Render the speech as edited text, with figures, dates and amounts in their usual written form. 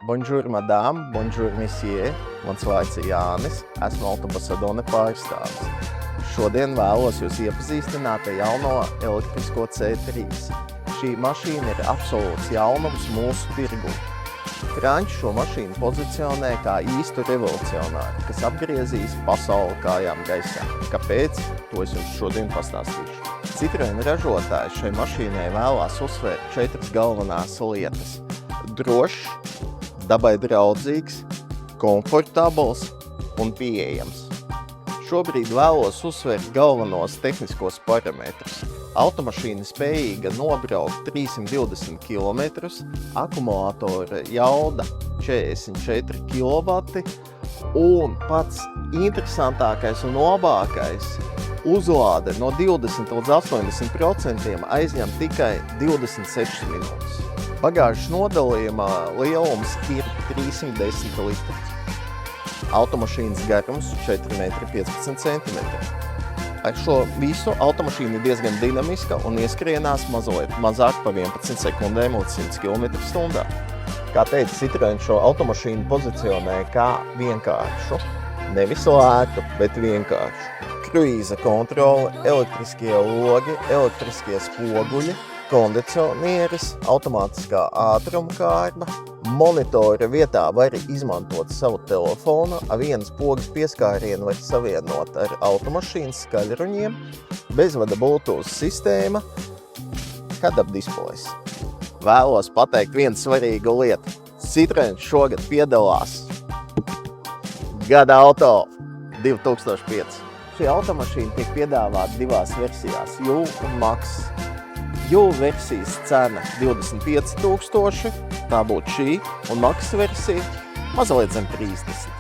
Bonjour, madame, bonjour, monsieur. Mans vārds ir Jānis, esmu Autobasadone pārstāvis. Šodien vēlos jūs iepazīstināt ar jauno elektrisko C3. Šī mašīna ir absolūts jaunums mūsu tirgu. Franči šo mašīnu pozicionē kā īstu revolucionāru, kas apgriezīs pasauli kājām gaisā. Kāpēc? To es jums šodien pastāstīšu. Citroen ražotājs šai mašīnai vēlās uzsvērt 4 galvenās lietas. Drošs, dabai draudzīgs, komfortabls un pieejams. Šobrīd vēlos uzsvērt galvenos tehniskos parametrus. Automašīna spējīga nobraukt 320 km, akumulātora jauda 44 kW un pats interesantākais un labākais uzlāde no 20 līdz 80% aizņem tikai 26 minūtes. Bagāžas nodalījuma lielums ir 310 litri. Automašīnas garums 4,15 m. Ar šo visu automašīna ir diezgan dinamiska un ieskrienās mazāk par 11 sekundēm līdz 100 km/h. Kā teica Citroen, šo automašīnu pozicionē kā vienkāršu, nevis lētu, bet vienkāršu. Kruīza kontrole, elektriskie logi, elektriskie spoguļi, kondicionieris, automātiskā ātrumkārba. Monitora vietā var izmantot savu telefonu, ar vienas pogas pieskārienu var savienot ar automašīnas skaļruņiem, bezvada Bluetooth sistēma, head-up displays. Vēlos pateikt vienu svarīgu lietu. Citroen šogad piedalās Gada auto 2005. Šī automašīna tiek piedāvāta divās versijās, U un Max. U versijas cena 25 000, tā būtu šī, un Max versija mazliet zem 30.